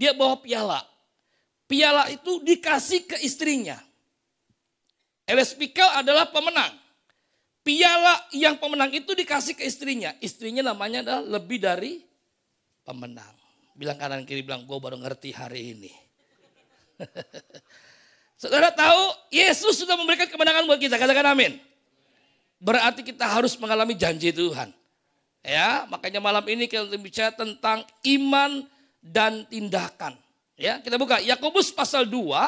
dia bawa piala. Piala itu dikasih ke istrinya. Elias Pikal adalah pemenang. Piala yang pemenang itu dikasih ke istrinya. Istrinya namanya adalah lebih dari pemenang. Bilang kanan kiri, bilang gue baru ngerti hari ini. Saudara tahu Yesus sudah memberikan kemenangan buat kita. Katakan amin. Berarti kita harus mengalami janji Tuhan. Ya, makanya malam ini kita bicara tentang iman dan tindakan. Ya, kita buka Yakobus pasal 2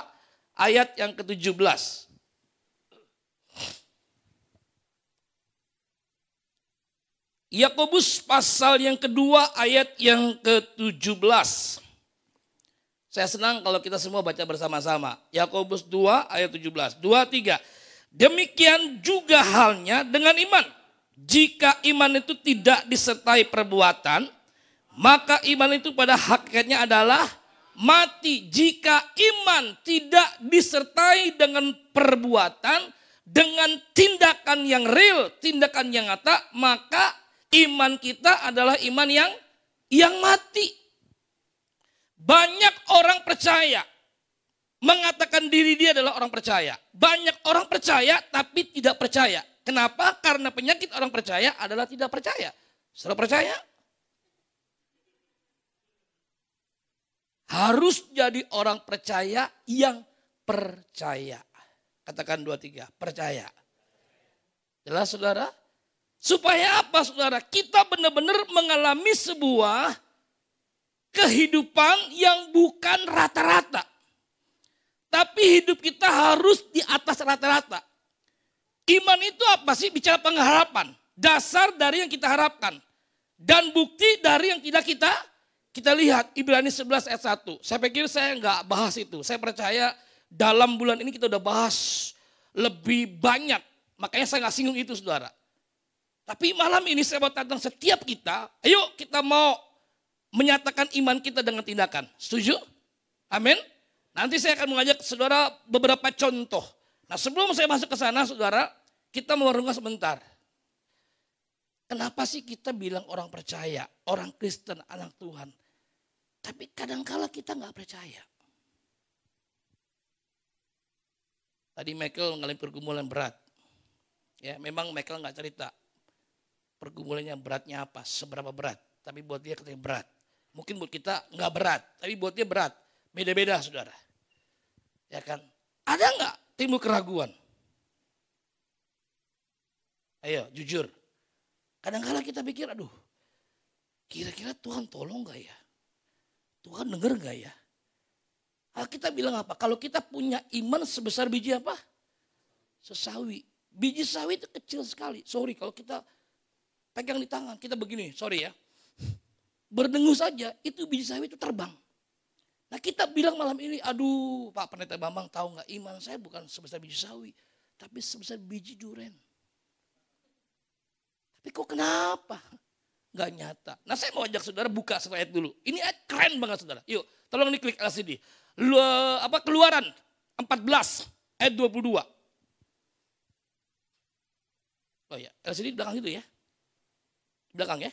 ayat yang ke-17. Yakobus pasal yang kedua ayat yang ke-17. Saya senang kalau kita semua baca bersama-sama. Yakobus 2 ayat 17. 2, 3. Demikian juga halnya dengan iman. Jika iman itu tidak disertai perbuatan, maka iman itu pada hakikatnya adalah mati. Jika iman tidak disertai dengan perbuatan, dengan tindakan yang real, tindakan yang nyata, maka iman kita adalah iman yang mati. Banyak orang percaya mengatakan diri dia adalah orang percaya. Banyak orang percaya tapi tidak percaya. Kenapa? Karena penyakit orang percaya adalah tidak percaya. Saudara percaya? Harus jadi orang percaya yang percaya. Katakan 2, 3, percaya. Jelas saudara? Supaya apa saudara? Kita benar-benar mengalami sebuah kehidupan yang bukan rata-rata. Tapi hidup kita harus di atas rata-rata. Iman itu apa sih? Bicara pengharapan. Dasar dari yang kita harapkan. Dan bukti dari yang tidak kita lihat. Ibrani 11 ayat 1. Saya pikir saya nggak bahas itu. Saya percaya dalam bulan ini kita udah bahas lebih banyak. Makanya saya nggak singgung itu saudara. Tapi malam ini saya mau tantang setiap kita, ayo kita mau menyatakan iman kita dengan tindakan. Setuju? Amin? Nanti saya akan mengajak saudara beberapa contoh. Nah sebelum saya masuk ke sana saudara, kita mau merenung sebentar. Kenapa sih kita bilang orang percaya, orang Kristen, anak Tuhan. Tapi kadangkala kita nggak percaya. Tadi Michael mengalami pergumulan berat. Ya memang Michael nggak cerita. Pergumulannya beratnya apa, seberapa berat. Tapi buat dia katanya berat. Mungkin buat kita nggak berat, tapi buat dia berat. Beda-beda saudara. Ya kan? Ada nggak timbul keraguan? Ayo jujur. Kadang-kadang kita pikir, aduh kira-kira Tuhan tolong gak ya? Tuhan denger gak ya? Kita bilang apa? Kalau kita punya iman sebesar biji apa? Sesawi. Biji sawi itu kecil sekali. Sorry kalau kita pegang di tangan, kita begini, sorry ya. Berdengus saja, itu biji sawi itu terbang. Nah kita bilang malam ini, aduh Pak Pendeta Bambang tahu gak iman saya bukan sebesar biji sawi, tapi sebesar biji duren. Tapi kok kenapa? Gak nyata. Nah saya mau ajak saudara buka satu ayat dulu. Ini ayat keren banget saudara. Yuk tolong diklik LCD. Keluaran 14 ayat 22. Oh ya, LCD di belakang itu ya. Belakang ya?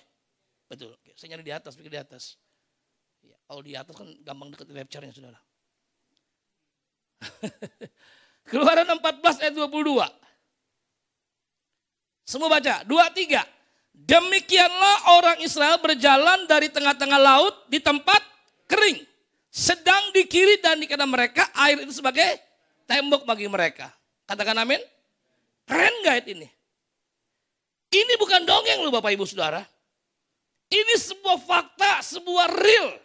Betul. Oke. Saya nyari di atas, pikir di atas. Ya, kalau di atas kan gampang deket capture-nya saudara. Keluaran 14 ayat 22. Semua baca, 2, 3. Demikianlah orang Israel berjalan dari tengah-tengah laut di tempat kering. Sedang di kiri dan di kanan mereka air itu sebagai tembok bagi mereka. Katakan amin. Keren gak ayat ini? Ini bukan dongeng loh Bapak Ibu Saudara. Ini sebuah fakta, sebuah real.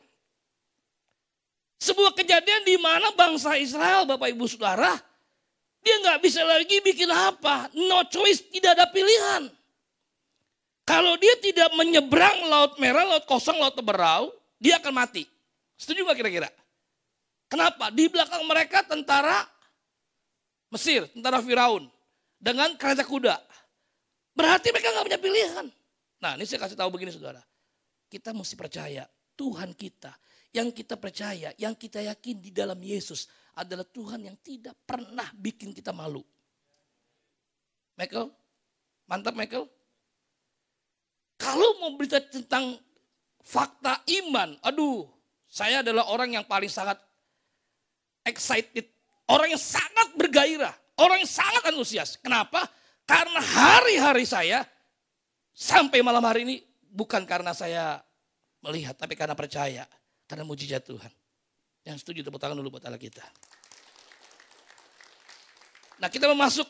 Sebuah kejadian di mana bangsa Israel Bapak Ibu Saudara, dia nggak bisa lagi bikin apa. No choice, tidak ada pilihan. Kalau dia tidak menyeberang Laut Merah, Laut Kosong, Laut Teberau, dia akan mati. Setuju nggak kira-kira? Kenapa? Di belakang mereka tentara Mesir, tentara Firaun dengan kereta kuda. Berarti mereka nggak punya pilihan. Nah ini saya kasih tahu begini saudara. Kita mesti percaya Tuhan kita. Yang kita percaya, yang kita yakin di dalam Yesus adalah Tuhan yang tidak pernah bikin kita malu. Michael, mantap Michael. Kalau mau berita tentang fakta iman, aduh Saya adalah orang yang paling sangat excited. Orang yang sangat bergairah. Orang yang sangat antusias. Kenapa? Karena hari-hari saya sampai malam hari ini bukan karena saya melihat, tapi karena percaya. Karena mujizat Tuhan. Yang setuju tepuk tangan dulu buat Allah kita. Nah, kita masuk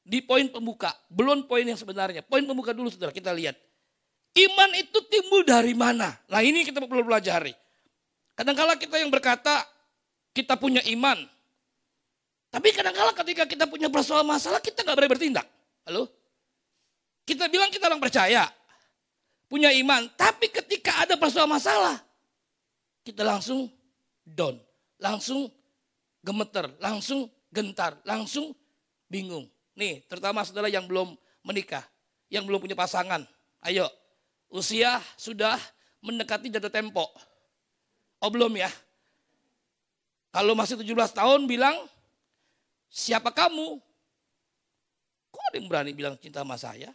di poin pembuka. Belum poin yang sebenarnya. Poin pembuka dulu saudara, kita lihat. Iman itu timbul dari mana? Nah, ini kita perlu pelajari. Kadang-kala kita yang berkata kita punya iman. Tapi kadang-kala ketika kita punya persoalan masalah kita gak berani bertindak. Halo? Kita bilang kita orang percaya. Punya iman. Tapi ketika ada persoalan masalah. Kita langsung down. Langsung gemeter. Langsung gentar. Langsung bingung. Nih terutama saudara yang belum menikah. Yang belum punya pasangan. Ayo. Usia sudah mendekati jatuh tempo. Oh belum ya? Kalau masih 17 tahun bilang, siapa kamu? Kok ada yang berani bilang cinta sama saya?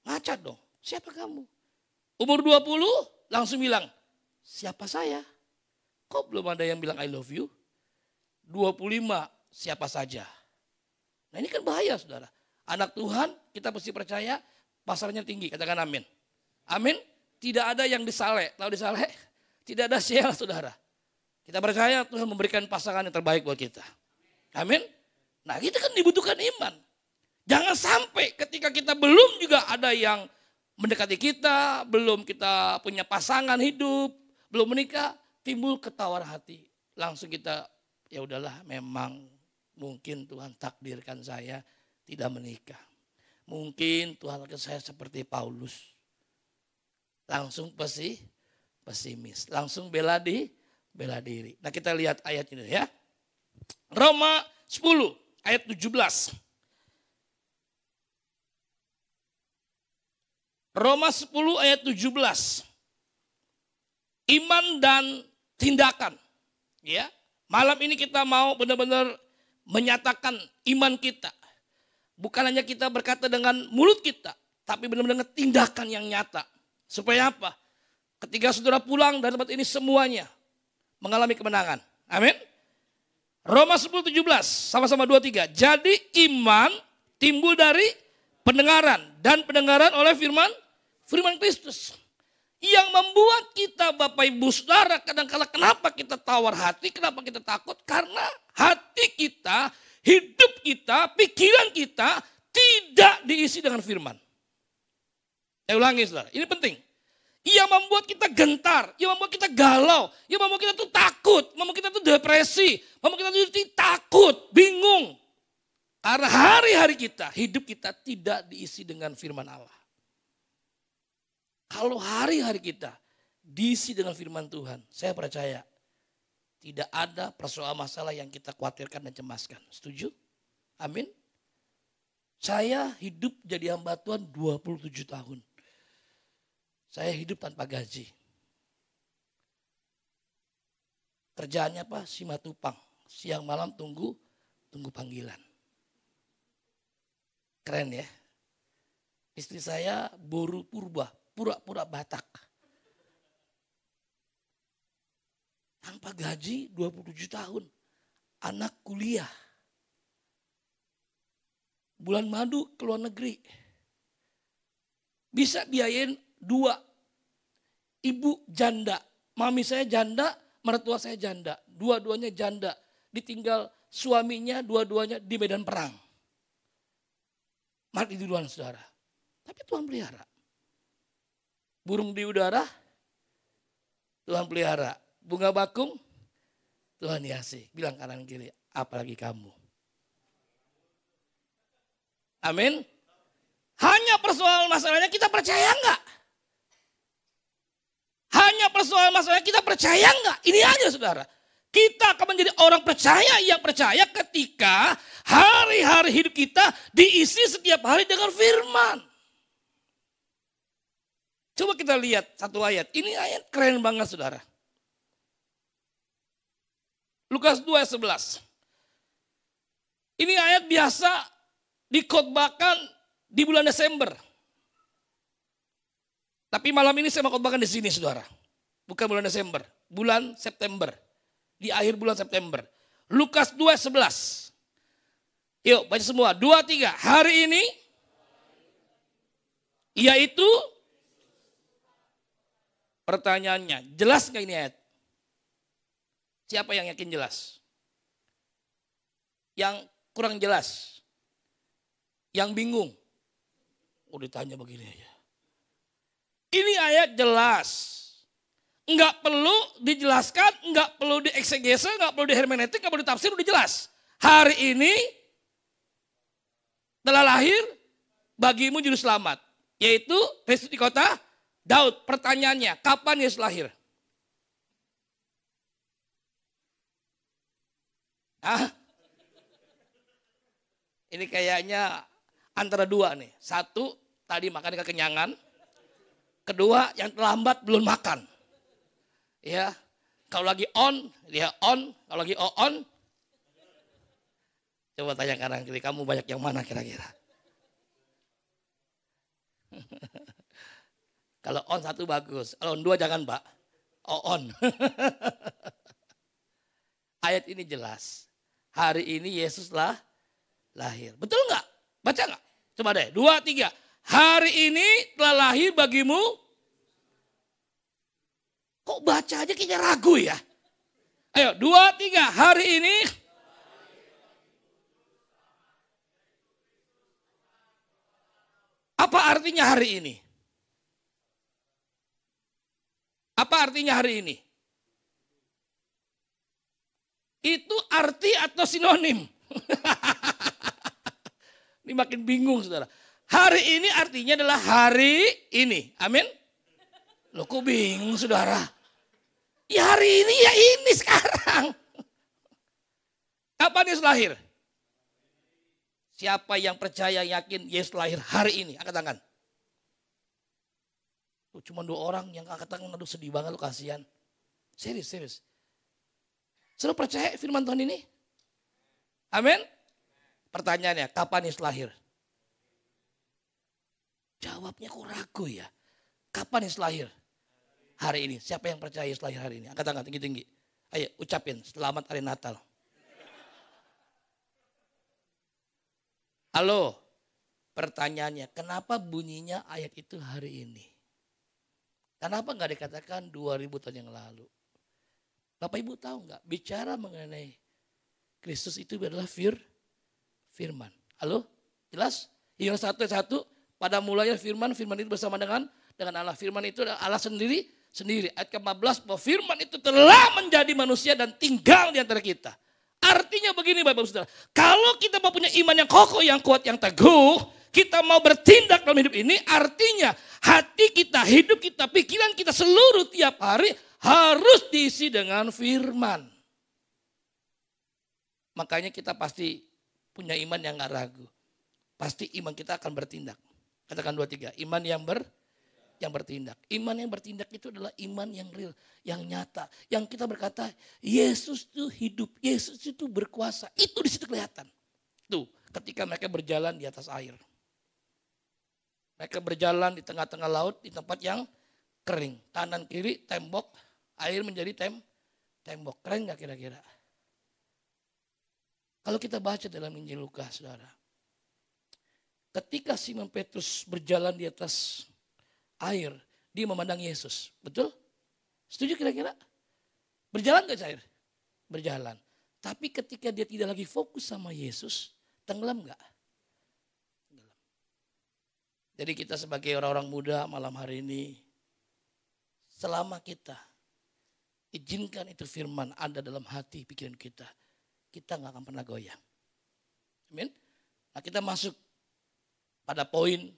Ngaca dong, siapa kamu? Umur 20 langsung bilang, siapa saya? Kok belum ada yang bilang I love you? 25, siapa saja? Nah ini kan bahaya saudara. Anak Tuhan kita mesti percaya pasarnya tinggi, katakan amin. Amin. Tidak ada yang disale. Tahu disale? Tidak ada sial saudara. Kita percaya Tuhan memberikan pasangan yang terbaik buat kita. Amin. Nah kita kan dibutuhkan iman. Jangan sampai ketika kita belum juga ada yang mendekati kita. Belum kita punya pasangan hidup. Belum menikah. Timbul ketawar hati. Langsung kita ya udahlah memang mungkin Tuhan takdirkan saya tidak menikah. Mungkin Tuhan akan saya seperti Paulus. Langsung pesimis. Langsung bela diri. Nah kita lihat ayat ini ya. Roma 10 ayat 17. Roma 10 ayat 17. Iman dan tindakan. Ya. Malam ini kita mau benar-benar menyatakan iman kita. Bukan hanya kita berkata dengan mulut kita. Tapi benar-benar tindakan yang nyata. Supaya apa? Ketika saudara pulang dari tempat ini semuanya mengalami kemenangan. Amin. Roma 10:17 sama-sama 2-3. Jadi iman timbul dari pendengaran dan pendengaran oleh firman Kristus. Yang membuat kita Bapak Ibu Saudara kadang-kala kenapa kita tawar hati, kenapa kita takut? Karena hati kita, hidup kita, pikiran kita tidak diisi dengan firman. Saya ulangi saudara, ini penting. Yang membuat kita gentar, yang membuat kita galau, yang membuat kita tuh takut, membuat kita tuh depresi, membuat kita tuh takut, bingung. Karena hari-hari kita, hidup kita tidak diisi dengan firman Allah. Kalau hari-hari kita diisi dengan firman Tuhan, saya percaya tidak ada persoalan masalah yang kita khawatirkan dan cemaskan. Setuju? Amin. Saya hidup jadi hamba Tuhan 27 tahun. Saya hidup tanpa gaji. Kerjaannya apa? Simatupang. Siang malam tunggu panggilan. Keren ya. Istri saya boru purba, pura-pura Batak. Tanpa gaji 27 tahun. Anak kuliah. Bulan madu ke luar negeri. Bisa biayain 2 ibu janda. Mami saya janda, mertua saya janda. Dua-duanya janda. Ditinggal suaminya dua-duanya di medan perang. Mati duluan saudara. Tapi Tuhan pelihara. Burung di udara, Tuhan pelihara. Bunga bakung, Tuhan hiasi. Bilang kanan kiri, apalagi kamu. Amin. Hanya persoalan masalahnya kita percaya enggak? Hanya persoalan masalahnya kita percaya enggak? Ini aja saudara. Kita akan menjadi orang percaya yang percaya ketika hari-hari hidup kita diisi setiap hari dengan firman. Coba kita lihat satu ayat. Ini ayat keren banget saudara. Lukas 2 ayat 11. Ini ayat biasa dikhotbahkan di bulan Desember. Tapi malam ini saya mau khotbahkan di sini saudara. Bukan bulan Desember. bulan September. Di akhir bulan September. Lukas 2:11. Yuk baca semua. 2, 3. Hari ini yaitu pertanyaannya. Jelas nggak ini ayat? Siapa yang yakin jelas? Yang kurang jelas? Yang bingung? Oh ditanya begini aja. Ini ayat jelas. Enggak perlu dijelaskan, enggak perlu dieksegese, enggak perlu dihermeneutik, enggak perlu ditafsir, udah jelas. Hari ini telah lahir bagimu juru selamat, yaitu Kristus di kota Daud. Pertanyaannya, kapan Yesus lahir? Ini kayaknya antara dua nih. Satu, tadi makan kekenyangan. Kedua, yang terlambat belum makan. Ya, kalau lagi on, dia on. Kalau lagi on, coba tanya kanan kiri, kamu banyak yang mana kira-kira? Kalau on satu bagus, kalau on dua jangan Pak. On. Ayat ini jelas. Hari ini Yesus lahir. Betul nggak? Baca nggak? Coba deh, 2, 3. Hari ini telah lahir bagimu. Kok baca aja kayaknya ragu ya? Ayo 2, 3. Hari ini. Apa artinya hari ini? Apa artinya hari ini? Itu arti atau sinonim? Ini makin bingung saudara. Hari ini artinya adalah hari ini. Amin. Loh kok bingung saudara? Ya hari ini ya ini sekarang. Kapan Yesus lahir? Siapa yang percaya yakin Yesus lahir hari ini? Angkat tangan. Cuma 2 orang yang angkat tangan. Aduh sedih banget lu kasihan. Serius. Saudara percaya firman Tuhan ini? Amin. Pertanyaannya, kapan Yesus lahir? Jawabnya kok ragu ya. Kapan Yesus lahir? Hari ini. Siapa yang percaya Yesus lahir hari ini? Angkat tangan tinggi-tinggi. Ayo ucapin selamat hari Natal. Halo. Pertanyaannya, kenapa bunyinya ayat itu hari ini? Kenapa nggak dikatakan 2000 tahun yang lalu? Bapak Ibu tahu nggak? Bicara mengenai Kristus itu adalah firman. Halo? Jelas? Yohanes 1:1. Pada mulanya firman itu bersama dengan Allah. Firman itu adalah Allah sendiri. Ayat ke-14 bahwa firman itu telah menjadi manusia dan tinggal di antara kita. Artinya begini Bapak Ibu Saudara. Kalau kita mau punya iman yang kokoh, yang kuat, yang teguh. Kita mau bertindak dalam hidup ini. Artinya hati kita, hidup kita, pikiran kita seluruh tiap hari harus diisi dengan firman. Makanya kita pasti punya iman yang gak ragu. Pasti iman kita akan bertindak. Katakan 2, 3. Iman yang bertindak. Iman yang bertindak itu adalah iman yang real, yang nyata. Yang kita berkata, Yesus itu hidup, Yesus itu berkuasa. Itu di situ kelihatan. Tuh, ketika mereka berjalan di atas air. Mereka berjalan di tengah-tengah laut, di tempat yang kering. Kanan kiri tembok, air menjadi tembok. Keren gak kira-kira? Kalau kita baca dalam Injil Lukas, saudara. Ketika Simon Petrus berjalan di atas air, dia memandang Yesus. Betul? Setuju kira-kira? Berjalan gak cair? Berjalan. Tapi ketika dia tidak lagi fokus sama Yesus, tenggelam gak? Tenggelam. Jadi kita sebagai orang-orang muda malam hari ini, selama kita izinkan itu firman ada dalam hati pikiran kita gak akan pernah goyang. Amin. Nah kita masuk pada poin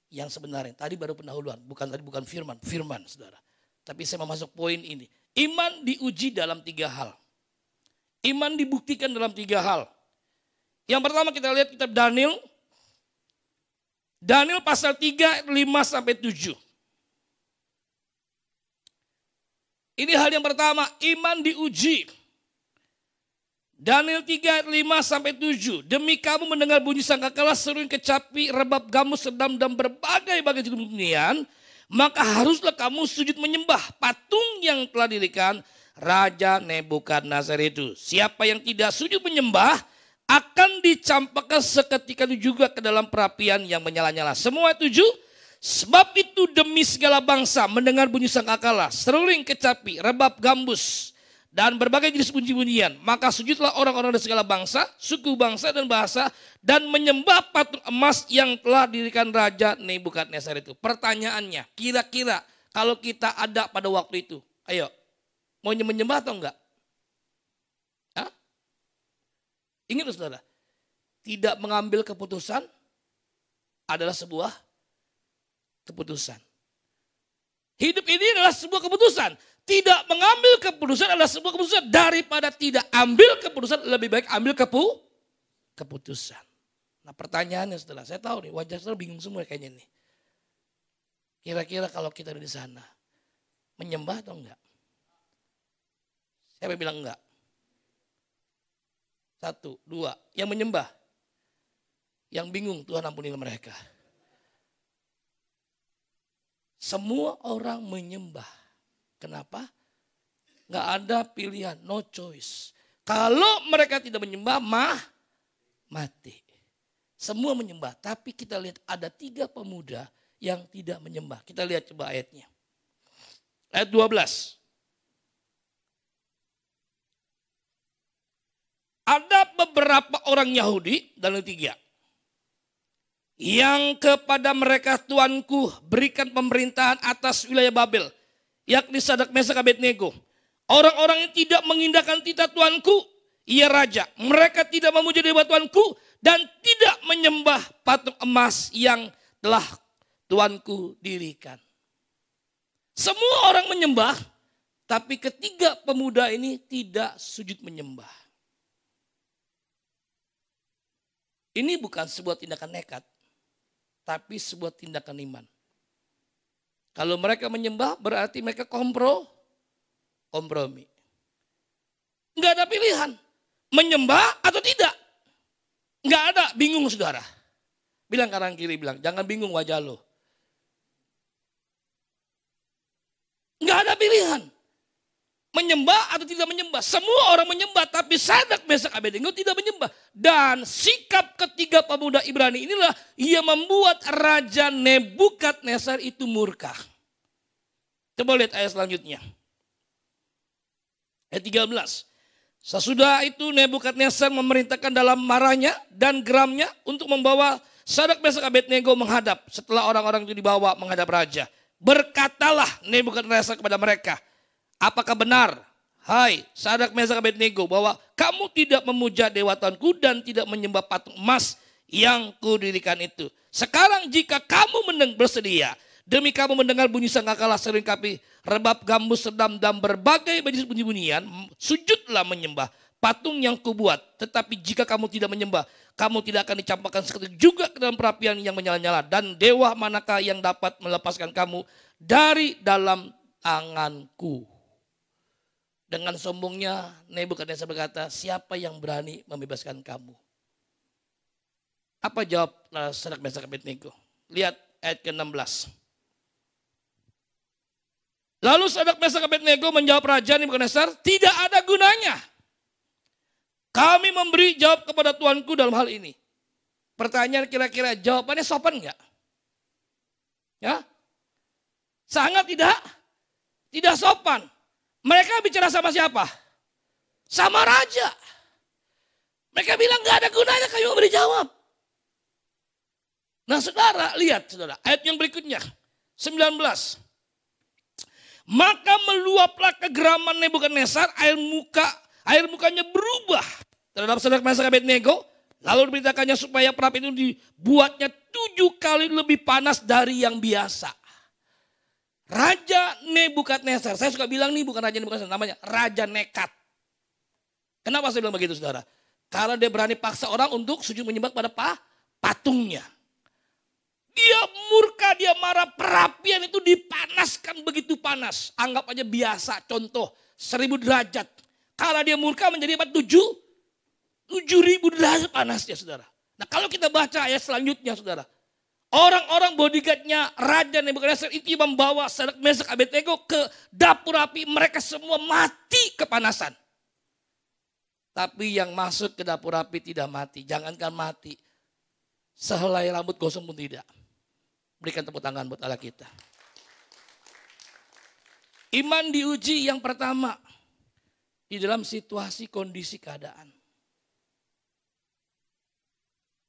yang sebenarnya. Tadi baru pendahuluan, bukan firman saudara. Tapi saya mau masuk poin ini. Iman diuji dalam 3 hal. Iman dibuktikan dalam 3 hal. Yang pertama kita lihat kitab Daniel. Daniel pasal 3, 5 sampai 7. Ini hal yang pertama, iman diuji. Daniel 3, 5 sampai 7. Demi kamu mendengar bunyi sangkakala, seruling kecapi, rebab gamus, sedam, dan berbagai jenis bunyian. maka haruslah kamu sujud menyembah patung yang telah didirikan Raja Nebukadnezar itu. Siapa yang tidak sujud menyembah akan dicampakkan seketika itu juga ke dalam perapian yang menyala-nyala. Semua 7. Sebab itu demi segala bangsa mendengar bunyi sangkakala, seruling kecapi, rebab gambus, dan berbagai jenis bunyi-bunyian, maka sujudlah orang-orang dari segala bangsa, suku bangsa dan bahasa, dan menyembah patung emas yang telah didirikan Raja Nebukadnezar itu. Pertanyaannya, kira-kira kalau kita ada pada waktu itu, ayo, mau menyembah atau enggak? Hah? Ingat saudara, tidak mengambil keputusan adalah sebuah keputusan. Hidup ini adalah sebuah keputusan. Tidak mengambil keputusan adalah sebuah keputusan. Daripada tidak ambil keputusan, lebih baik ambil keputusan. Nah pertanyaannya setelah, saya tahu nih wajah saudara bingung semua kayaknya nih. Kira-kira kalau kita ada di sana, menyembah atau enggak? Siapa yang bilang enggak? 1, 2, yang menyembah. Yang bingung, Tuhan ampunilah mereka. Semua orang menyembah. Kenapa? Nggak ada pilihan, no choice. Kalau mereka tidak menyembah, mati. Semua menyembah, tapi kita lihat ada 3 pemuda yang tidak menyembah. Kita lihat coba ayatnya. Ayat 12. Ada beberapa orang Yahudi, dan 3. Yang kepada mereka Tuanku berikan pemerintahan atas wilayah Babel, yakni Sadrak Mesak Abednego. Orang-orang yang tidak mengindahkan titah Tuanku, ia raja. Mereka tidak memuja dewa Tuanku dan tidak menyembah patung emas yang telah Tuanku dirikan. Semua orang menyembah, tapi ketiga pemuda ini tidak sujud menyembah. Ini bukan sebuah tindakan nekat, tapi sebuah tindakan iman. Kalau mereka menyembah berarti mereka kompromi. Enggak ada pilihan. Menyembah atau tidak. Enggak ada, bingung saudara. Bilang kanan kiri, bilang jangan bingung wajah lo. Enggak ada pilihan. Menyembah atau tidak menyembah. Semua orang menyembah, tapi Sadrak Mesak Abednego tidak menyembah. Dan sikap ketiga pemuda Ibrani inilah ia membuat Raja Nebukadnezar itu murka. Coba lihat ayat selanjutnya. Ayat 13. Sesudah itu Nebukadnezar memerintahkan dalam marahnya dan geramnya untuk membawa Sadrak Mesak Abednego menghadap. Setelah orang-orang itu dibawa menghadap raja, berkatalah Nebukadnezar kepada mereka, apakah benar, hai Sadrak Mesak Abednego, bahwa kamu tidak memuja dewa Tuanku dan tidak menyembah patung emas yang kudirikan itu? Sekarang jika kamu bersedia, demi kamu mendengar bunyi sangkakala, seruling kapi, rebab gambus, sedam, dan berbagai jenis bunyi-bunyian, sujudlah menyembah patung yang kubuat. Tetapi jika kamu tidak menyembah, kamu tidak akan dicampakkan seketika juga ke dalam perapian yang menyala-nyala. Dan dewa manakah yang dapat melepaskan kamu dari dalam tanganku? Dengan sombongnya Nebukadnezar berkata, siapa yang berani membebaskan kamu? Apa jawab Sadrak Mesak Abednego? Lihat ayat ke-16. Lalu Sadrak Mesak Abednego menjawab Raja Nebukadnezar, tidak ada gunanya kami memberi jawab kepada Tuanku dalam hal ini. Pertanyaan kira-kira jawabannya sopan enggak? Ya? Sangat tidak sopan. Mereka bicara sama siapa? Sama raja. Mereka bilang gak ada gunanya kami memberi jawab. Nah saudara, lihat saudara, ayat yang berikutnya. 19. Maka meluaplah kegeraman Nebukadnezar, air mukanya berubah terhadap Sadrak Mesak Abednego. Lalu diberitakannya supaya perapian itu dibuatnya 7 kali lebih panas dari yang biasa. Raja Nebukadnezar, saya suka bilang nih bukan Raja Nebukadnezar, namanya Raja Nekat. Kenapa saya bilang begitu saudara? Karena dia berani paksa orang untuk sujud menyembah pada patungnya. Dia murka, dia marah, perapian itu dipanaskan begitu panas. Anggap aja biasa, contoh 1000 derajat. Kalau dia murka menjadi apa? 7.000 derajat panasnya saudara. Nah kalau kita baca ayat selanjutnya saudara. Orang-orang bodyguardnya Raja Nebukadnezar itu membawa Sadrak Mesak Abednego ke dapur api. Mereka semua mati kepanasan. Tapi yang masuk ke dapur api tidak mati. Jangankan mati. Sehelai rambut gosong pun tidak. Berikan tepuk tangan buat Allah kita. Iman diuji yang pertama. Di dalam situasi kondisi keadaan.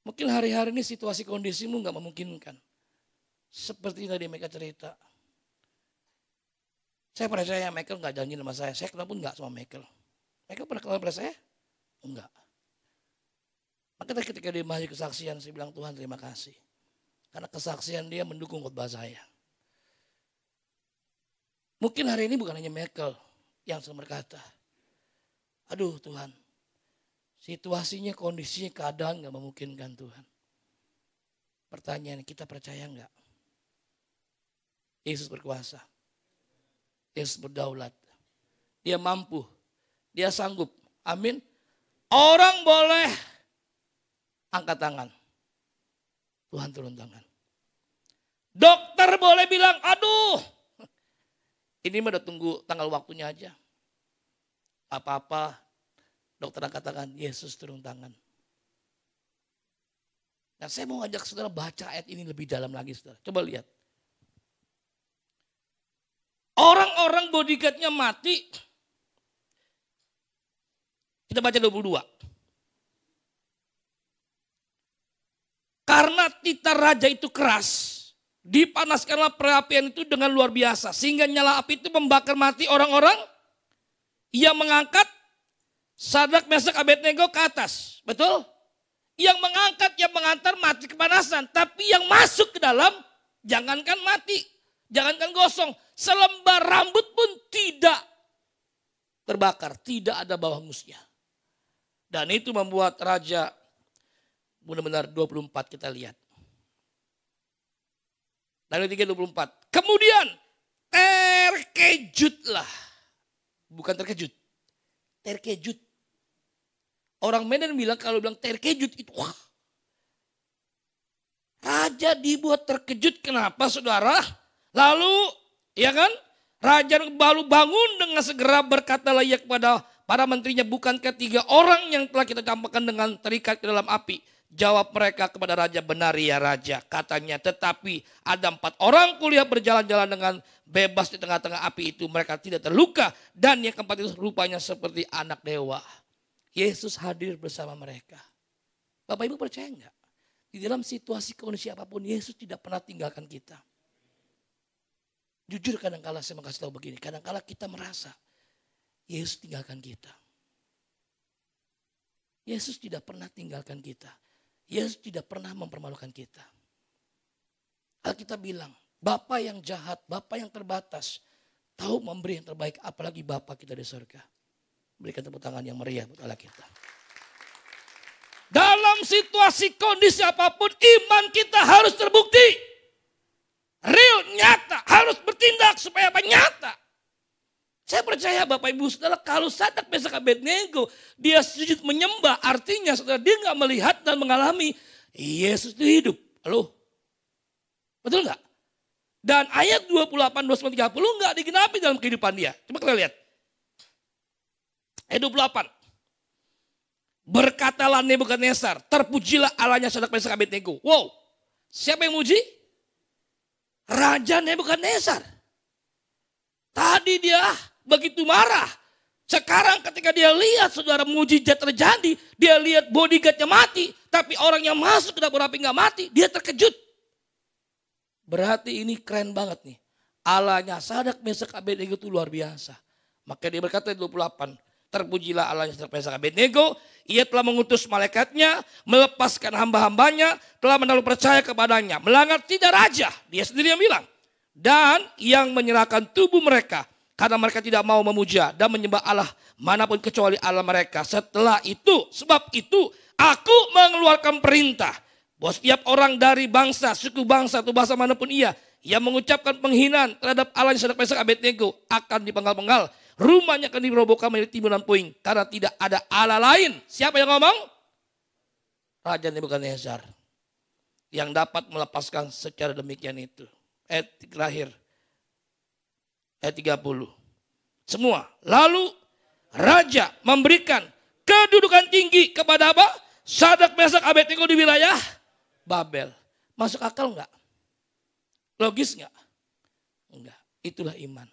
Mungkin hari-hari ini situasi kondisimu gak memungkinkan. Seperti tadi mereka cerita. Saya percaya Michael gak janji sama saya. Saya kenal pun gak sama Michael. Michael pernah kenal pada saya? Enggak. Maka ketika dia maju kesaksian, saya bilang Tuhan terima kasih. Karena kesaksian dia mendukung khotbah saya. Mungkin hari ini bukan hanya Michael yang sedang berkata, aduh Tuhan, situasinya, kondisinya, keadaan gak memungkinkan Tuhan. Pertanyaan, kita percaya gak? Yesus berkuasa. Yesus berdaulat. Dia mampu. Dia sanggup. Amin. Orang boleh angkat tangan. Tuhan turun tangan. Dokter boleh bilang, aduh. Ini mah udah tunggu tanggal waktunya aja. Apa-apa. Dokter angkat tangan, Yesus turun tangan. Nah, saya mau ngajak saudara baca ayat ini lebih dalam lagi saudara. Coba lihat. Orang-orang bodyguardnya mati. Kita baca 22. Karena titah raja itu keras. Dipanaskanlah perapian itu dengan luar biasa. Sehingga nyala api itu membakar mati orang-orang. Yang mengangkat Sadrak Mesak Abednego ke atas. Betul? Yang mengangkat, yang mengantar mati kepanasan. Tapi yang masuk ke dalam, jangankan mati. Jangankan gosong. Selembar rambut pun tidak terbakar. Tidak ada bawah musnya. Dan itu membuat raja benar-benar 24 kita lihat. Dari 3:24. Kemudian terkejutlah. Bukan terkejut. Terkejut. Orang Medan bilang kalau bilang terkejut itu wah. Raja dibuat terkejut kenapa saudara? Lalu ya kan? Raja baru bangun dengan segera berkatalah ia kepada para menterinya, bukankah 3 orang yang telah kita campakkan dengan terikat ke dalam api? Jawab mereka kepada raja, benar ya raja. Katanya, tetapi ada 4 orang kulihat berjalan-jalan dengan bebas di tengah-tengah api itu. Mereka tidak terluka. Dan yang keempat itu rupanya seperti anak dewa. Yesus hadir bersama mereka. Bapak Ibu percaya enggak? Di dalam situasi kondisi apapun, Yesus tidak pernah tinggalkan kita. Jujur kadang-kala saya mau kasih tahu begini. Kadang-kala kita merasa Yesus tinggalkan kita. Yesus tidak pernah tinggalkan kita. Yesus tidak pernah mempermalukan kita. Alkitab bilang, Bapa yang jahat, Bapa yang terbatas, tahu memberi yang terbaik, apalagi Bapa kita di surga. Berikan tepuk tangan yang meriah buat Allah kita. Dalam situasi kondisi apapun, iman kita harus terbukti. Real, nyata, harus bertindak supaya apa? Nyata. Saya percaya Bapak Ibu Saudara, kalau Sadrak Mesak Abednego dia sujud menyembah, artinya saudara dia nggak melihat dan mengalami Yesus itu hidup. Halo? Betul nggak? Dan ayat 28, 29, 30 nggak digenapi dalam kehidupan dia. Coba kita lihat. Ayat 28. Berkatalah Nebukadnezar, terpujilah Allahnya Sadrak Mesak Abednego. Wow, siapa yang muji? Raja Nebukadnezar. Tadi dia begitu marah. Sekarang ketika dia lihat saudara mujizat terjadi, dia lihat bodyguardnya mati, tapi orang yang masuk ke dapur api nggak mati, dia terkejut. Berarti ini keren banget nih. Allahnya Sadrak Mesak Abednego itu luar biasa. Maka dia berkata di 28, terpujilah Allahnya Sadrak Mesak Abednego, ia telah mengutus malaikatnya, melepaskan hamba-hambanya, telah menaruh percaya kepadanya, melanggar tidak raja, dia sendiri yang bilang. Dan yang menyerahkan tubuh mereka, karena mereka tidak mau memuja dan menyembah Allah manapun kecuali Allah mereka. Setelah itu, sebab itu aku mengeluarkan perintah bahwa setiap orang dari bangsa, suku bangsa atau bahasa manapun ia yang mengucapkan penghinaan terhadap Allah yang Sadrak Mesak Abednego akan dipenggal-penggal. Rumahnya akan dirobohkan menjadi timbunan puing karena tidak ada Allah lain. Siapa yang ngomong? Raja Nebukadnezar. yang dapat melepaskan secara demikian itu. Ayat terakhir. Ayat 30. Semua. Lalu raja memberikan kedudukan tinggi kepada apa? Sadrak, Mesak, Abednego di wilayah Babel. Masuk akal enggak? Logis enggak? Enggak. Itulah iman.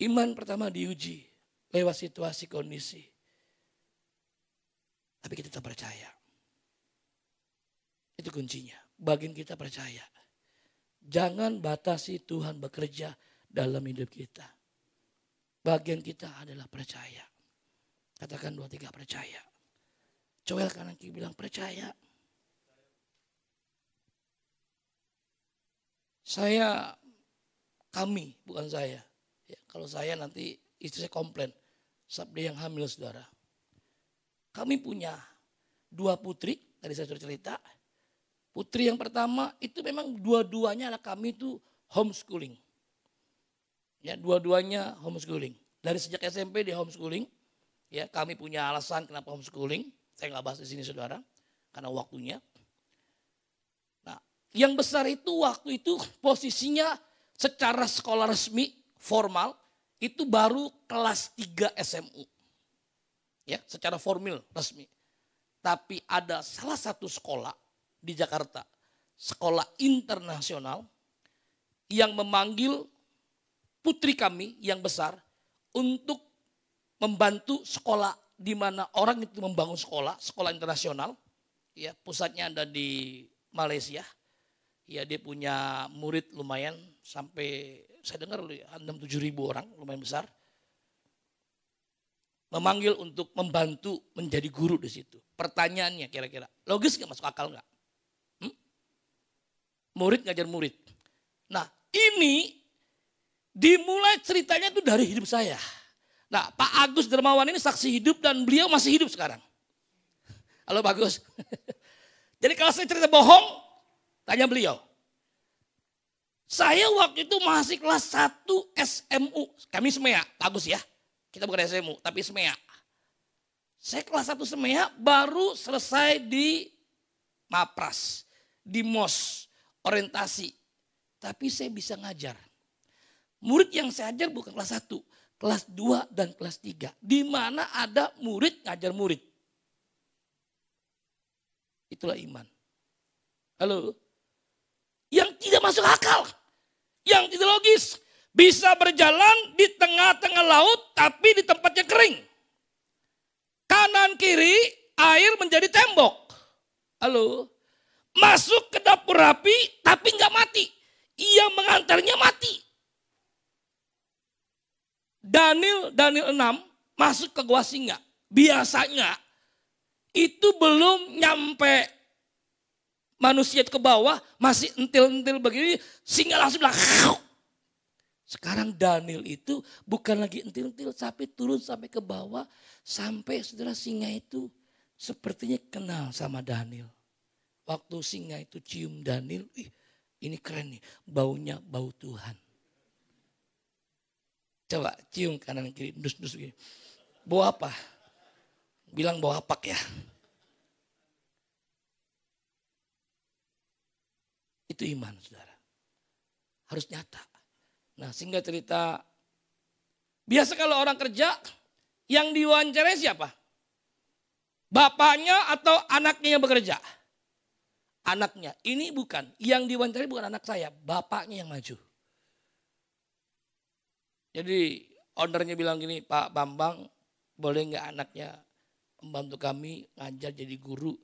Iman pertama diuji lewat situasi kondisi. Tapi kita tetap percaya. Itu kuncinya. Bagian kita percaya. Jangan batasi Tuhan bekerja dalam hidup kita. Bagian kita adalah percaya. Katakan 2, 3 percaya. Coel kanan kiri bilang percaya. Kami, bukan saya. Ya, kalau saya nanti istri saya komplain. Sebab dia yang hamil, saudara. Kami punya 2 putri, tadi saya sudah cerita. Putri yang pertama itu memang dua-duanya anak kami itu homeschooling. Ya, dua-duanya homeschooling. Dari sejak SMP dia homeschooling. Ya, kami punya alasan kenapa homeschooling. Saya nggak bahas di sini, saudara, karena waktunya. Nah, yang besar itu waktu itu posisinya secara sekolah resmi formal itu baru kelas 3 SMU. Ya, secara formal resmi. Tapi ada salah satu sekolah di Jakarta, sekolah internasional yang memanggil putri kami yang besar untuk membantu sekolah di mana orang itu membangun sekolah internasional. Ya, pusatnya ada di Malaysia. Ya, dia punya murid lumayan sampai saya dengar 6-7 ribu orang, lumayan besar. Memanggil untuk membantu menjadi guru di situ. Pertanyaannya kira-kira, logis gak, masuk akal gak? Murid ngajar murid. Nah, ini dimulai ceritanya itu dari hidup saya. Nah, Pak Agus Dermawan ini saksi hidup dan beliau masih hidup sekarang. Halo Pak Agus. Jadi kalau saya cerita bohong, tanya beliau. Saya waktu itu masih kelas 1 SMU. Kami SMEA, Pak Agus ya. Kita bukan SMU, tapi SMEA. Saya kelas 1 SMEA baru selesai di Mapras, di MOS, orientasi. Tapi saya bisa ngajar. Murid yang saya ajar bukan kelas 1, kelas 2 dan kelas 3. Di mana ada murid ngajar murid. Itulah iman. Halo. Yang tidak masuk akal. Yang tidak logis. Bisa berjalan di tengah-tengah laut tapi di tempatnya kering. Kanan kiri air menjadi tembok. Halo. Masuk ke dapur api tapi nggak mati. Ia mengantarnya mati. Daniel 6 masuk ke gua singa. Biasanya itu belum nyampe manusia ke bawah, masih entil-entil begini, singa langsung bilang. Sekarang Daniel itu bukan lagi entil-entil, tapi turun sampai ke bawah, sampai saudara singa itu sepertinya kenal sama Daniel. Waktu singa itu cium Daniel, ini keren nih, baunya bau Tuhan. Coba cium kanan kiri, dus-dus gini. Bau apa? Bilang bau apak ya. Itu iman, saudara. Harus nyata. Nah, sehingga cerita, biasa kalau orang kerja, yang diwawancarai siapa? Bapaknya atau anaknya yang bekerja? Anaknya. Ini bukan, yang diwawancarai bukan anak saya, bapaknya yang maju. Jadi ownernya bilang gini, Pak Bambang, boleh nggak anaknya membantu kami ngajar jadi guru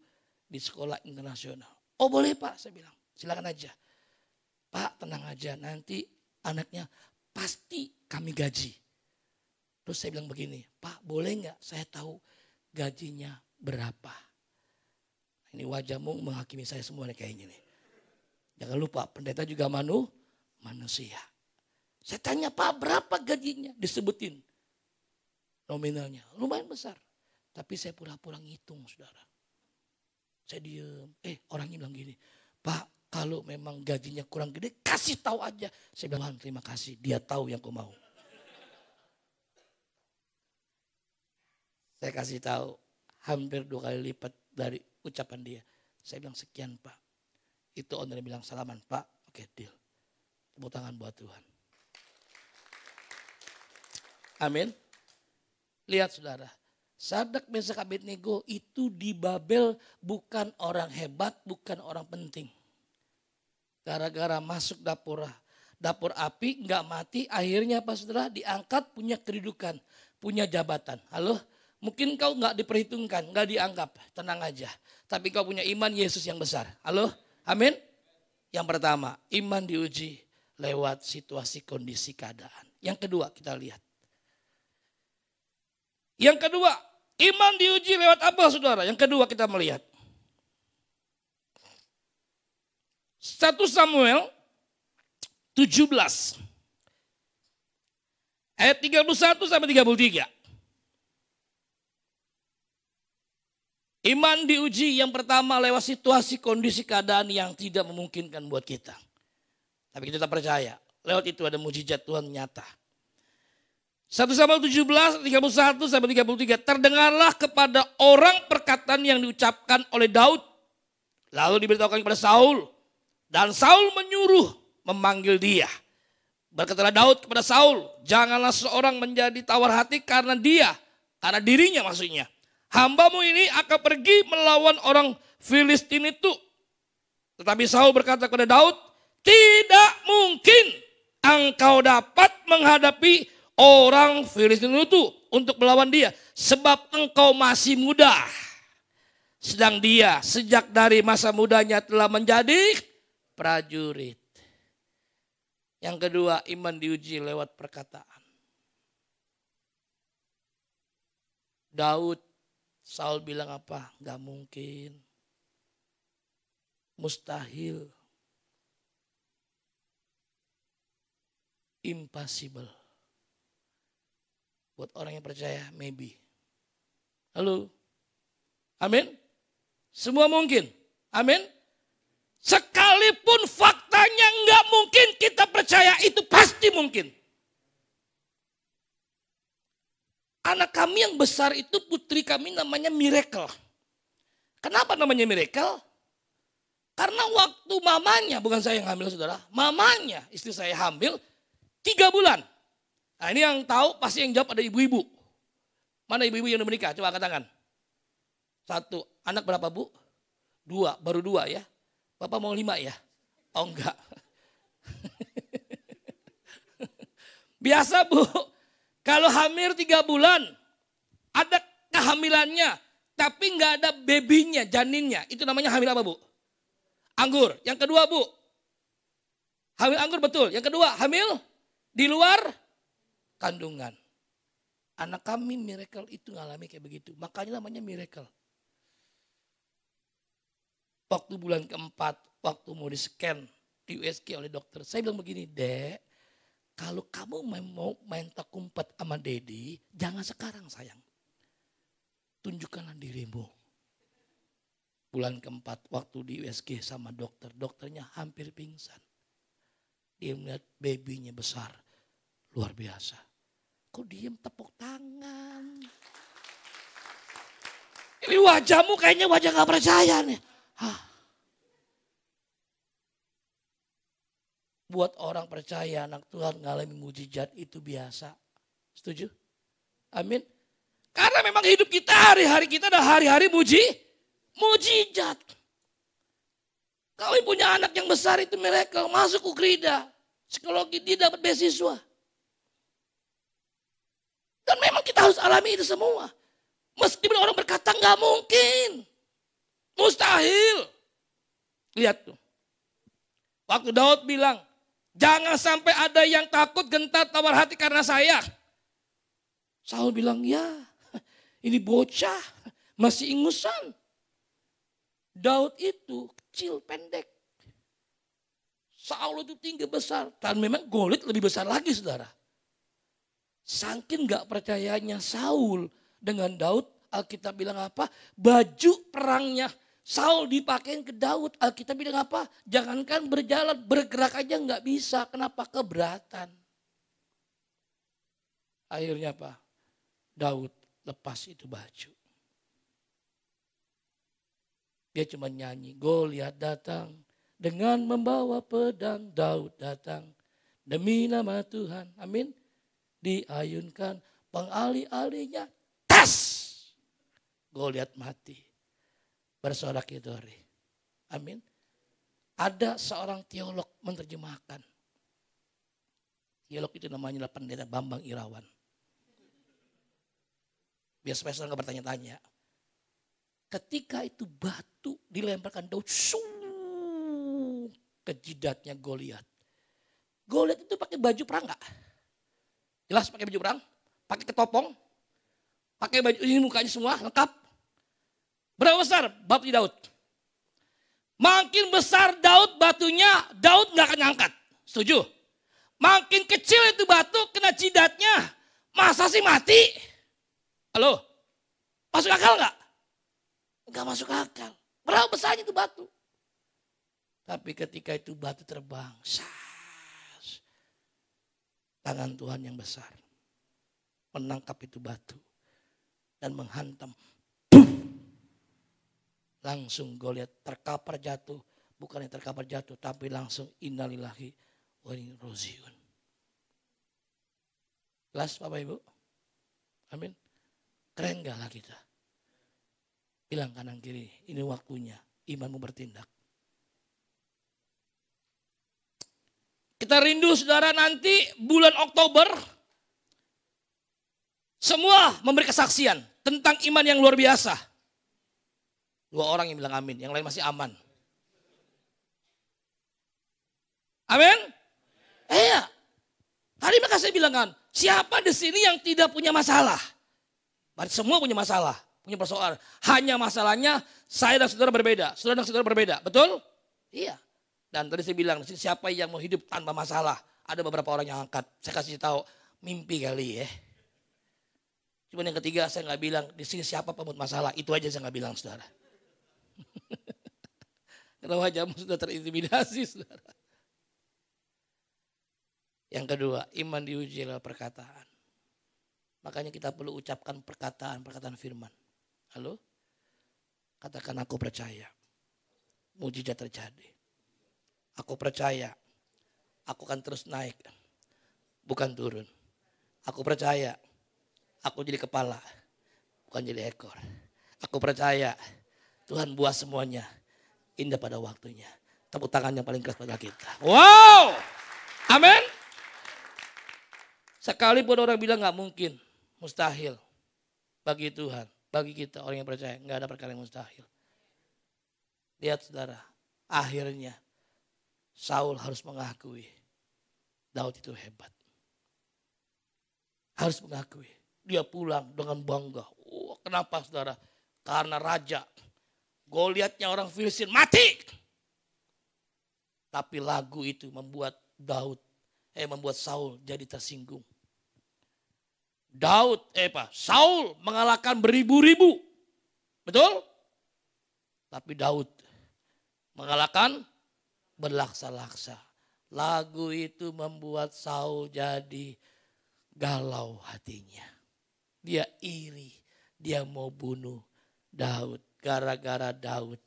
di sekolah internasional? Oh boleh Pak, saya bilang, silakan aja. Pak tenang aja, nanti anaknya pasti kami gaji. Terus saya bilang begini, Pak boleh nggak saya tahu gajinya berapa? Ini wajahmu menghakimi saya semua nih kayaknya nih. Jangan lupa pendeta juga manusia. Saya tanya Pak berapa gajinya? Disebutin nominalnya. Lumayan besar. Tapi saya pura-pura ngitung saudara. Saya diem. Orangnya bilang gini. Pak kalau memang gajinya kurang gede kasih tahu aja. Saya bilang terima kasih. Dia tahu yang kau mau. Saya kasih tahu hampir 2 kali lipat dari ucapan dia. Saya bilang sekian Pak. Itu owner bilang salaman Pak. Oke deal. Tepuk tangan buat Tuhan. Amin. Lihat saudara. Sadrak, Mesak, Abednego itu di Babel bukan orang hebat, bukan orang penting. Gara-gara masuk dapur api nggak mati, akhirnya apa saudara? Diangkat, punya kedudukan, punya jabatan. Halo? Mungkin kau nggak diperhitungkan, nggak dianggap, tenang aja. Tapi kau punya iman Yesus yang besar. Halo? Amin? Yang pertama, iman diuji lewat situasi, kondisi, keadaan. Yang kedua kita lihat. Yang kedua, iman diuji lewat apa saudara? Yang kedua kita melihat. 1 Samuel 17. Ayat 31 sampai 33. Iman diuji yang pertama lewat situasi, kondisi, keadaan yang tidak memungkinkan buat kita. Tapi kita percaya, lewat itu ada mujizat Tuhan nyata. 1 Samuel 17, 31 sampai 33. Terdengarlah kepada orang perkataan yang diucapkan oleh Daud. Lalu diberitahukan kepada Saul. Dan Saul menyuruh memanggil dia. Berkatalah Daud kepada Saul, janganlah seorang menjadi tawar hati karena dirinya maksudnya. Hambamu ini akan pergi melawan orang Filistin itu. Tetapi Saul berkata kepada Daud, tidak mungkin engkau dapat menghadapi orang Filistin itu untuk melawan dia. Sebab engkau masih muda. Sedang dia sejak dari masa mudanya telah menjadi prajurit. Yang kedua, iman diuji lewat perkataan. Daud, Saul bilang apa? Gak mungkin. Mustahil. Impossible. Buat orang yang percaya, maybe. Halo? Amin? Semua mungkin. Amin? Sekalipun faktanya nggak mungkin, kita percaya itu pasti mungkin. Anak kami yang besar itu, putri kami namanya Miracle. Kenapa namanya Miracle? Karena waktu mamanya, bukan saya yang hamil saudara, mamanya istri saya hamil 3 bulan. Nah ini yang tahu pasti yang jawab ada ibu-ibu. Mana ibu-ibu yang udah menikah? Coba angkat tangan. 1, anak berapa bu? 2, baru 2 ya. Bapak mau 5 ya? Oh enggak. Biasa bu, kalau hamil 3 bulan, ada kehamilannya, tapi enggak ada babynya, janinnya. Itu namanya hamil apa bu? Anggur. Yang kedua bu, hamil anggur betul. Yang kedua, hamil di luar kandungan. Anak kami Miracle itu ngalami kayak begitu. Makanya namanya Miracle. Waktu bulan keempat, waktu mau di-scan di USG oleh dokter. Saya bilang begini, Dek, kalau kamu mau main tak kumpet sama Dedi, jangan sekarang sayang. Tunjukkanlah dirimu. Bulan keempat, waktu di USG sama dokter, dokternya hampir pingsan. Dia melihat babynya besar, luar biasa. Kok diem tepuk tangan? Ini wajahmu kayaknya wajah gak percaya nih. Buat orang percaya anak Tuhan ngalami mujizat itu biasa. Setuju? Amin. Karena memang hidup kita, hari-hari kita adalah hari-hari mujizat. Kami punya anak yang besar itu Miracle, masuk Ukrida. Psikologi dia dapat beasiswa. Dan memang kita harus alami itu semua. Meskipun orang berkata nggak mungkin. Mustahil. Lihat tuh. Waktu Daud bilang, jangan sampai ada yang takut, gentar, tawar hati karena saya. Saul bilang, ya ini bocah, masih ingusan. Daud itu kecil, pendek. Saul itu tinggi besar. Dan memang Golit lebih besar lagi saudara. Saking gak percayanya Saul dengan Daud, Alkitab bilang apa? Baju perangnya Saul dipakein ke Daud. Alkitab bilang apa? Jangankan berjalan, bergerak aja nggak bisa. Kenapa? Keberatan. Akhirnya apa? Daud lepas itu baju. Dia cuma nyanyi, Goliat datang dengan membawa pedang, Daud datang demi nama Tuhan. Amin. Diayunkan pengalih-alihnya, tas. Goliat mati. Bersorak-dori. Amin. Ada seorang teolog menerjemahkan. Teolog itu namanya adalah Pendeta Bambang Irawan. Biar supaya saudara nggak bertanya-tanya. Ketika itu batu dilemparkan Daud ke jidatnya Goliat. Goliat itu pakai baju perang nggak? Jelas pakai baju perang, pakai ketopong, pakai baju ini mukanya semua lengkap. Berapa besar batu Daud? Makin besar Daud batunya, Daud nggak akan ngangkat. Setuju? Makin kecil itu batu kena jidatnya, masa sih mati? Halo? Masuk akal nggak? Enggak masuk akal. Berapa besarnya itu batu? Tapi ketika itu batu terbang, tangan Tuhan yang besar menangkap itu batu dan menghantam. Langsung Goliat terkapar jatuh. Bukan yang terkapar jatuh, tapi langsung innalillahi wa inna ilaihi raji'un. Jelas Bapak Ibu? Amin. Keren gak lah kita? Bilang kanan kiri, ini waktunya imanmu bertindak. Kita rindu saudara nanti bulan Oktober. Semua memberi kesaksian tentang iman yang luar biasa. 2 orang yang bilang amin, yang lain masih aman. Amin? Iya. Tadi maka saya bilang kan, siapa di sini yang tidak punya masalah? Berarti semua punya masalah. Punya persoalan. Hanya masalahnya saya dan saudara berbeda. Saudara dan saudara berbeda. Betul? Iya. Dan tadi saya bilang siapa yang mau hidup tanpa masalah. Ada beberapa orang yang angkat. Saya kasih tahu mimpi kali ya. Cuma yang ketiga saya nggak bilang di sini siapa pemut masalah. Itu aja saya nggak bilang saudara. Karena wajahmu sudah terintimidasi saudara. Yang kedua iman diuji lewat perkataan. Makanya kita perlu ucapkan perkataan firman. Halo? Katakan aku percaya. Mujizat terjadi. Aku percaya. Aku akan terus naik. Bukan turun. Aku percaya. Aku jadi kepala. Bukan jadi ekor. Aku percaya. Tuhan buat semuanya. Indah pada waktunya. Tepuk tangan yang paling keras pada kita. Wow! Amin. Sekalipun orang bilang gak mungkin. Mustahil. Bagi Tuhan. Bagi kita orang yang percaya. Gak ada perkara yang mustahil. Lihat saudara. Akhirnya. Saul harus mengakui. Daud itu hebat. Harus mengakui. Dia pulang dengan bangga. Kenapa saudara? Karena raja. Goliatnya orang Filistin mati. Tapi lagu itu membuat membuat Saul jadi tersinggung. Saul mengalahkan beribu-ribu. Betul? Tapi Daud mengalahkan berlaksa-laksa. Lagu itu membuat Saul jadi galau hatinya. Dia iri, dia mau bunuh Daud. Gara-gara Daud.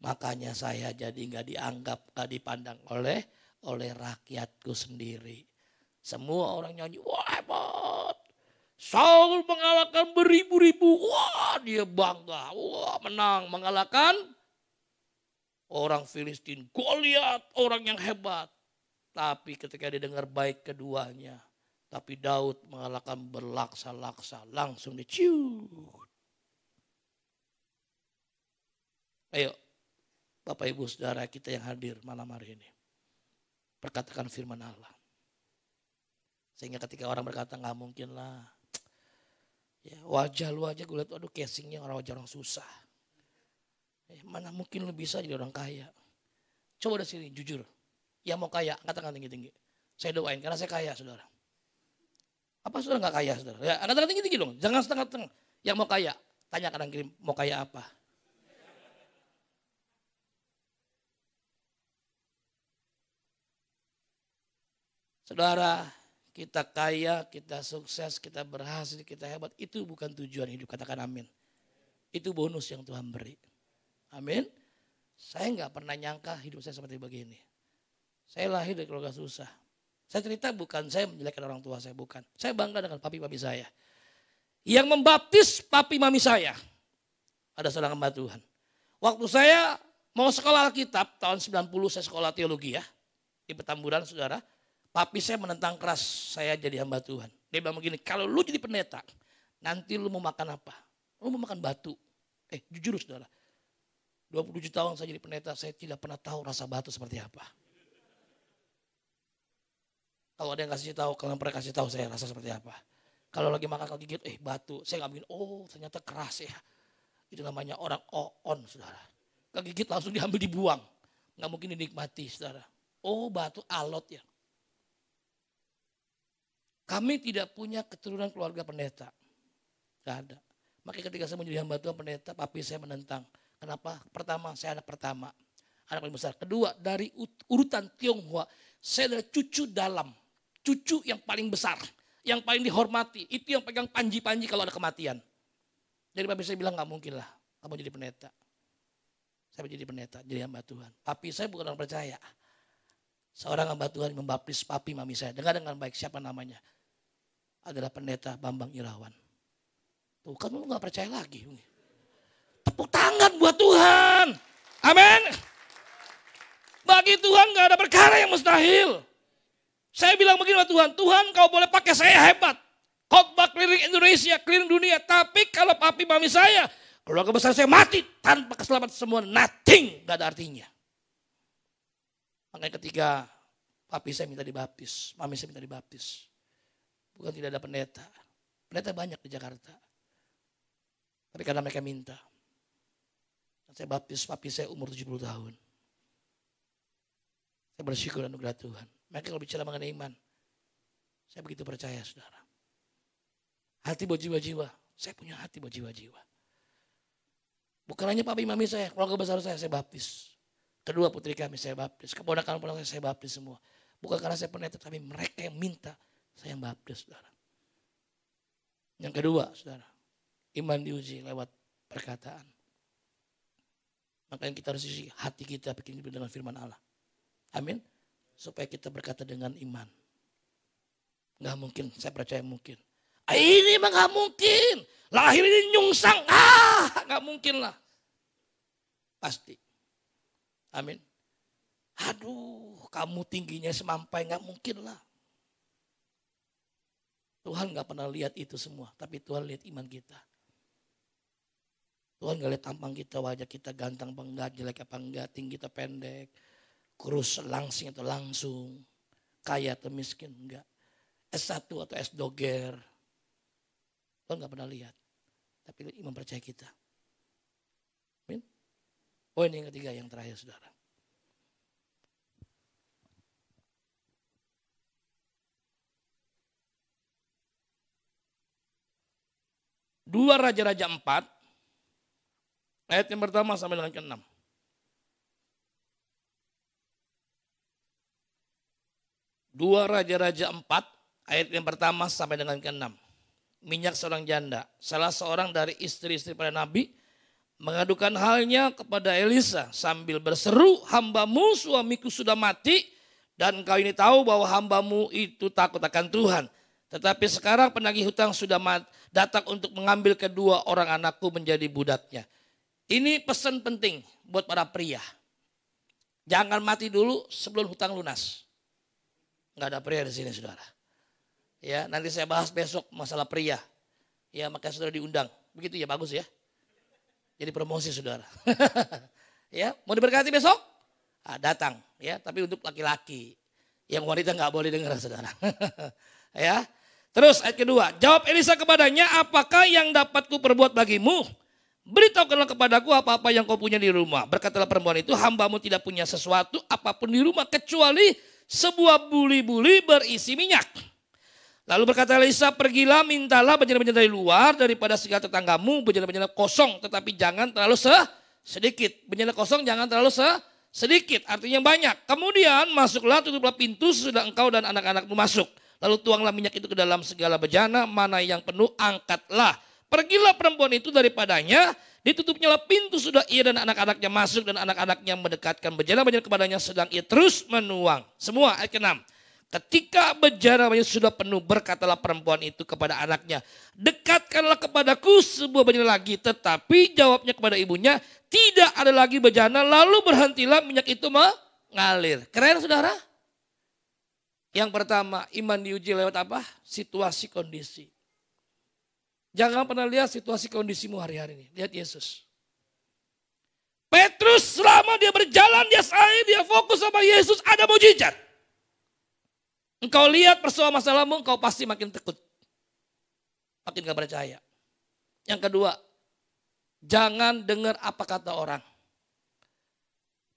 Makanya saya jadi gak dianggap, gak dipandang oleh rakyatku sendiri. Semua orang nyanyi, wah hebat. Saul mengalahkan beribu-ribu, wah dia bangga, wah menang. Mengalahkan orang Filistin, Goliat, orang yang hebat. Tapi ketika dia dengar baik keduanya, tapi Daud mengalahkan berlaksa-laksa, langsung diciut. Ayo, Bapak Ibu Saudara kita yang hadir malam hari ini. Perkatakan firman Allah. Sehingga ketika orang berkata gak mungkin lah. Ya, wajah lu aja gue lihat aduh casingnya wajah orang susah. Mana mungkin lu bisa jadi orang kaya. Coba dari sini jujur. Yang mau kaya angkat tangan tinggi-tinggi. Saya doain karena saya kaya saudara. Apa saudara gak kaya saudara? Ya, angkat tangan tinggi-tinggi dong. Jangan setengah-setengah. Yang mau kaya. Tanya kanan kiri mau kaya apa. Saudara, kita kaya, kita sukses, kita berhasil, kita hebat. Itu bukan tujuan hidup. Katakan amin. Itu bonus yang Tuhan beri. Amin. Saya nggak pernah nyangka hidup saya seperti begini. Saya lahir dari keluarga susah. Saya cerita bukan saya menjelekkan orang tua saya, bukan. Saya bangga dengan papi mami saya. Yang membaptis papi mami saya ada seorang hamba Tuhan. Waktu saya mau sekolah Alkitab tahun 90 saya sekolah teologi ya. Di Petamburan saudara. Papi saya menentang keras saya jadi hamba Tuhan. Dia bilang begini, kalau lu jadi pendeta, nanti lu mau makan apa? Lu mau makan batu. Jujur saudara. 27 tahun saya jadi pendeta, saya tidak pernah tahu rasa batu seperti apa. Kalau ada yang kasih tahu, kalian pernah kasih tahu saya rasa seperti apa. Kalau lagi makan kalau gigit, batu. Saya nggak bikin, ternyata keras ya. Itu namanya orang on saudara. Kegigit langsung diambil dibuang. Nggak mungkin dinikmati saudara. Batu alot ya. Kami tidak punya keturunan keluarga pendeta. Gak ada. Makanya ketika saya menjadi hamba Tuhan pendeta, papi saya menentang. Kenapa? Pertama, saya anak pertama. Anak paling besar. Kedua, dari urutan Tionghoa, saya adalah cucu dalam. Cucu yang paling besar. Yang paling dihormati. Itu yang pegang panji-panji kalau ada kematian. Jadi papi saya bilang gak mungkin lah kamu jadi pendeta. Saya menjadi pendeta, jadi hamba Tuhan. Papi saya bukan orang percaya. Seorang hamba Tuhan membaptis papi mami saya. Dengar dengan baik siapa namanya. Adalah pendeta Bambang Irawan. Tuh kan lu gak percaya lagi. Tepuk tangan buat Tuhan. Amin. Bagi Tuhan gak ada perkara yang mustahil. Saya bilang begini buat Tuhan. Tuhan kau boleh pakai saya hebat. Khotbah keliling Indonesia, keliling dunia. Tapi kalau papi mami saya, keluarga besar saya mati tanpa keselamatan semua. Nothing. Gak ada artinya. Makanya ketika papi saya minta dibaptis, mami saya minta dibaptis. Bukan tidak ada pendeta. Pendeta banyak di Jakarta. Tapi karena mereka minta. Saya baptis papi saya umur 70 tahun. Saya bersyukur dan anugerah Tuhan. Mereka kalau bicara mengenai iman. Saya begitu percaya saudara. Hati buat jiwa-jiwa. Saya punya hati buat jiwa-jiwa. Bukan hanya papi mami saya, keluarga besar saya baptis. Kedua putri kami saya baptis. Keponakan-keponakan saya baptis semua. Bukan karena saya pendeta, tapi mereka yang minta. Saya yang baptis, saudara. Yang kedua, saudara. Iman diuji lewat perkataan. Makanya kita harus isi hati kita bikin hidup dengan firman Allah. Amin. Supaya kita berkata dengan iman. Nggak mungkin, saya percaya mungkin. Ini mah nggak mungkin. Lahir ini nyungsang. Nggak mungkin lah. Pasti. Amin. Aduh, kamu tingginya semampai, nggak mungkin lah. Tuhan gak pernah lihat itu semua. Tapi Tuhan lihat iman kita. Tuhan gak lihat tampang kita, wajah kita ganteng apa enggak, jelek apa enggak, tinggi atau pendek. Kurus langsing atau langsung. Kaya atau miskin, enggak. S1 atau S doger. Tuhan gak pernah lihat. Tapi iman percaya kita. Amin. Poin yang ketiga yang terakhir saudara. Dua Raja-Raja 4, ayat yang pertama sampai dengan ke-6. Dua Raja-Raja 4, ayat yang pertama sampai dengan ke-6. Minyak seorang janda, salah seorang dari istri-istri para nabi, mengadukan halnya kepada Elisa sambil berseru, hambamu suamiku sudah mati, dan kau ini tahu bahwa hambamu itu takut akan Tuhan. Tetapi sekarang penagih hutang sudah datang untuk mengambil kedua orang anakku menjadi budaknya. Ini pesan penting buat para pria. Jangan mati dulu sebelum hutang lunas. Enggak ada pria di sini saudara. Ya, nanti saya bahas besok masalah pria. Ya, makanya saudara diundang. Begitu ya, bagus ya. Jadi promosi saudara. Ya, mau diberkati besok? Datang ya, tapi untuk laki-laki. Yang wanita nggak boleh dengar saudara. Ya. Terus ayat kedua, jawab Elisa kepadanya, apakah yang dapat ku perbuat bagimu? Beritahukanlah kepadaku apa-apa yang kau punya di rumah. Berkatalah perempuan itu, hambamu tidak punya sesuatu apapun di rumah kecuali sebuah buli-buli berisi minyak. Lalu berkata Elisa, pergilah mintalah bejana-bejana dari luar daripada segala tetanggamu, bejana-bejana kosong tetapi jangan terlalu sedikit. Bejana kosong jangan terlalu sedikit, artinya banyak. Kemudian masuklah, tutuplah pintu sesudah engkau dan anak-anakmu masuk. Lalu tuanglah minyak itu ke dalam segala bejana, mana yang penuh angkatlah. Pergilah perempuan itu daripadanya Ditutupnya pintu, sudah ia dan anak-anaknya masuk, dan anak-anaknya mendekatkan bejana-bejana kepadanya, sedang ia terus menuang. Semua ayat ke-6. Ketika bejana-bejana sudah penuh, berkatalah perempuan itu kepada anaknya, dekatkanlah kepadaku sebuah bejana lagi. Tetapi jawabnya kepada ibunya, tidak ada lagi bejana. Lalu berhentilah minyak itu mengalir. Keren saudara? Yang pertama, iman diuji lewat apa? Situasi kondisi. Jangan pernah lihat situasi kondisimu hari-hari ini. Lihat Yesus. Petrus selama dia berjalan, dia fokus sama Yesus, ada mujizat. Engkau lihat persoalan masalahmu, engkau pasti makin takut. Makin gak percaya. Yang kedua, jangan dengar apa kata orang.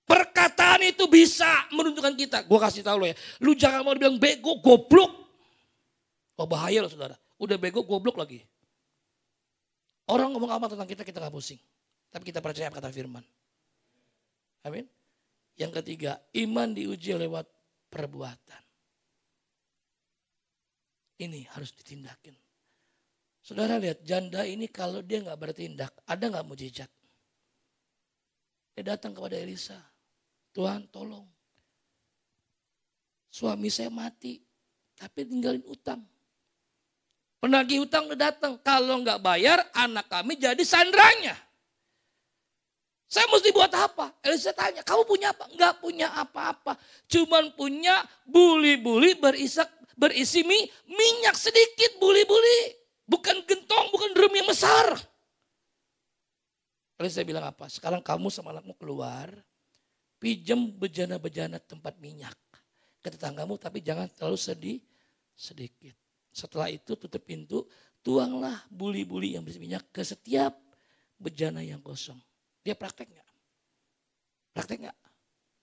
Perkataan itu bisa menentukan kita. Gue kasih tahu lo ya, lu jangan mau dibilang bego, goblok. Oh bahaya loh saudara, udah bego, goblok lagi. Orang ngomong apa tentang kita gak pusing. Tapi kita percaya apa kata firman. Amin. Yang ketiga, iman diuji lewat perbuatan. Ini harus ditindakin. Saudara lihat, janda ini kalau dia gak bertindak, ada gak mujizat? Dia datang kepada Elisa. Tuhan tolong. Suami saya mati, tapi tinggalin utang. Penagih utang udah datang. Kalau gak bayar, anak kami jadi sandranya. Saya mesti buat apa? Elisa tanya, kamu punya apa? Gak punya apa-apa. Cuman punya buli-buli berisi minyak sedikit, buli-buli. Bukan gentong, bukan drum yang besar. Lalu saya bilang apa? Sekarang kamu sama anakmu keluar, pinjam bejana-bejana tempat minyak ke tetanggamu, tapi jangan terlalu sedikit. Setelah itu tutup pintu, tuanglah buli-buli yang berisi minyak ke setiap bejana yang kosong. Dia praktek nggak? Praktek nggak?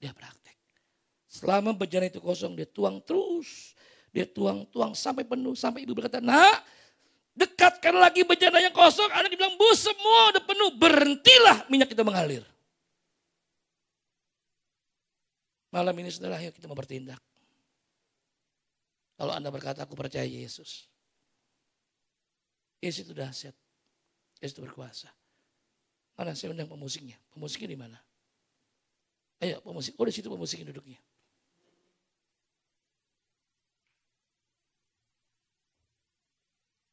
Dia praktek. Selama bejana itu kosong, dia tuang terus. Dia tuang sampai penuh, sampai ibu berkata, nak, dekatkan lagi bejana yang kosong. Anak dibilang, bu semua udah penuh, berhentilah minyak itu mengalir. Malam ini saudara, ayo kita mau bertindak. Kalau Anda berkata, aku percaya Yesus. Yesus itu dahsyat. Yesus itu berkuasa. Mana saya undang pemusiknya? Pemusiknya di mana? Ayo pemusik, oh di situ pemusiknya duduknya.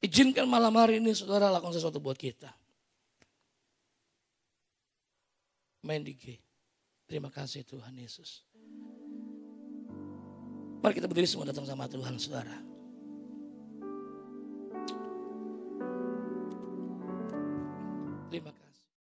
Izinkan malam hari ini saudara lakukan sesuatu buat kita. Main di G. Terima kasih Tuhan Yesus. Mari kita berdiri semua datang sama Tuhan saudara. Terima kasih.